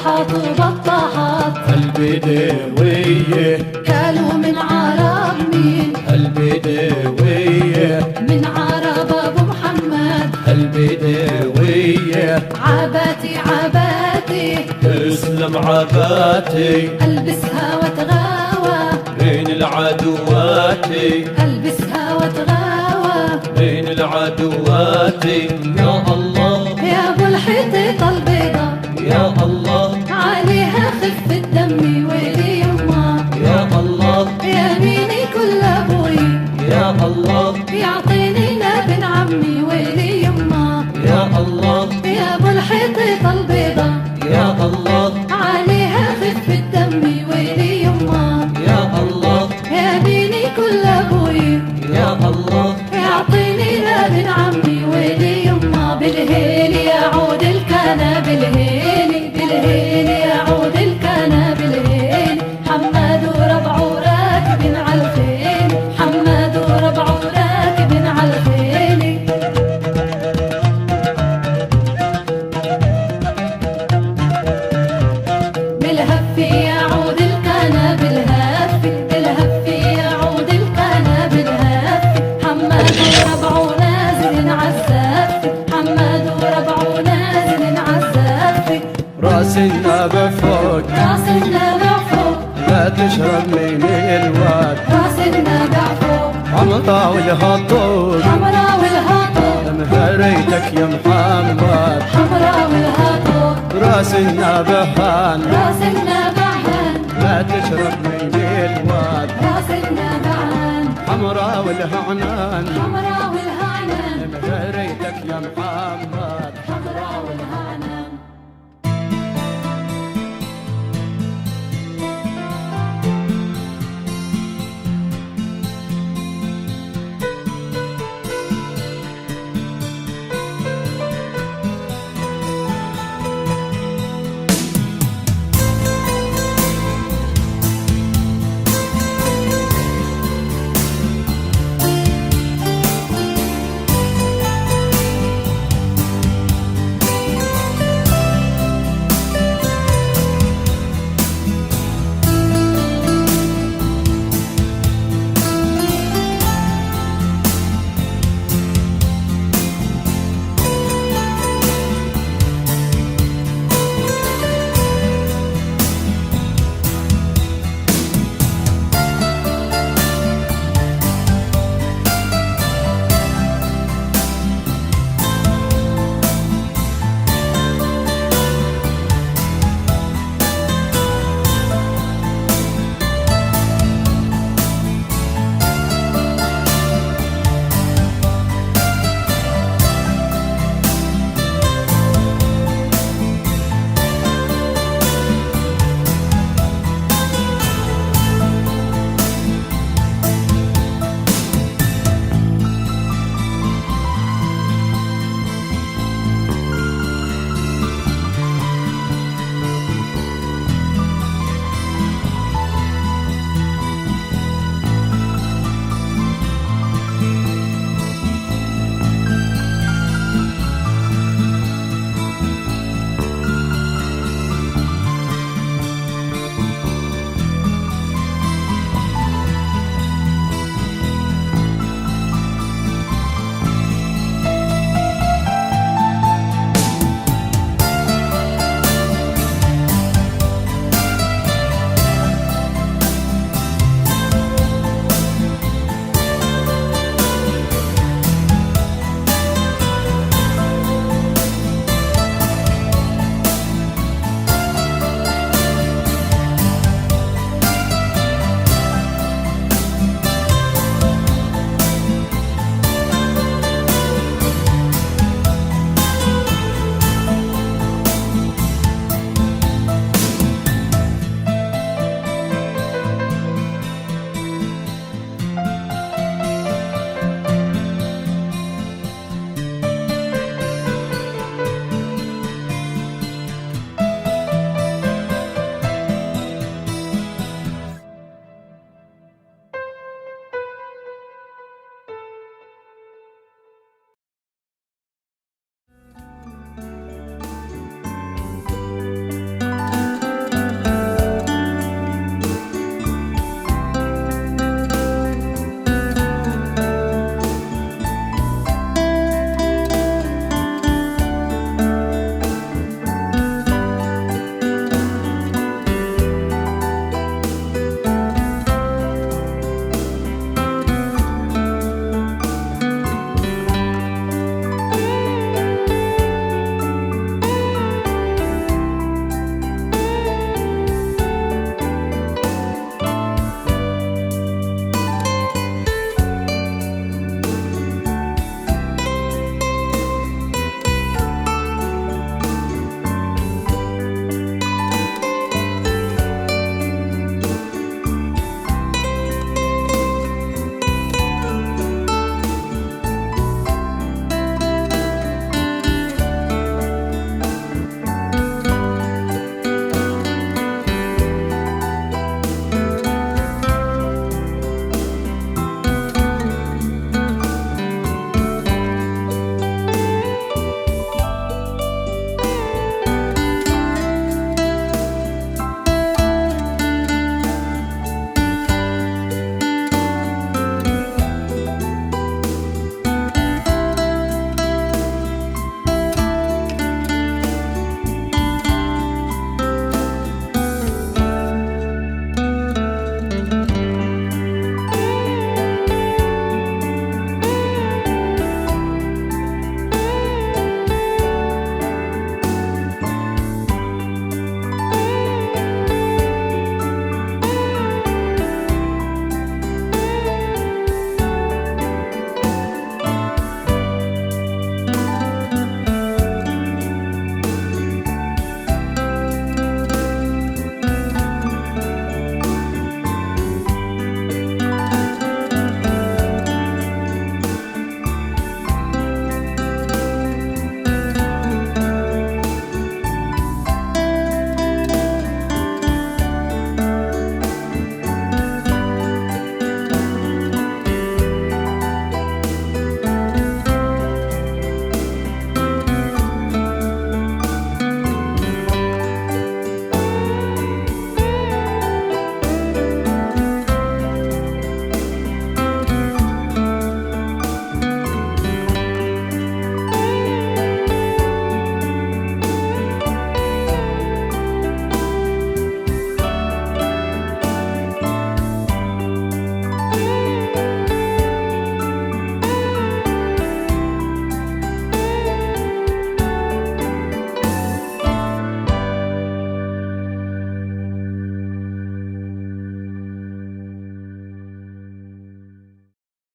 البطاحات وبطاحات البدوية قالوا من عرب مين البدوية من عرب ابو محمد البدوية عباتي عباتي اسلم عباتي البسها واتغاوى بين العدوات البسها واتغاوى بين العدوات يا الله يا ابو الحيطة البيضة يا الله عليها خف الدم ويلي يما يا الله يميني كل ابوي يا الله يعطيني لابن عمي ويلي يما يا الله يا ابو الحيطة البيضة يا الله عليها خف الدم ويلي يما يا الله يميني كل ابوي يا الله يعطيني لابن عمي ويلي يما بالهيل يعود الكنا بالهيل بالهيل يعود الكنا بالهيل حماد وربعه راكبين على الخيل حماد وربعه راكبين على الخيل بالهف يعود الكنا بالهف بالهف يعود الكنا بالهف حماد وربعه نازل عالزف حماد وربعه نازل عالزف راس النبى فوق راس النبع فوق لا تشرب من الواد راس النبع فوق حمرا والهطول حمرا والهاطور مهريتك يا محمد حمرا والهاطور راس النبهان راس النبعان لا تشرب من الواد راس النبعان حمرا والهعنان حمرا والهعنان مهريتك يا محمد حمرا والهعنان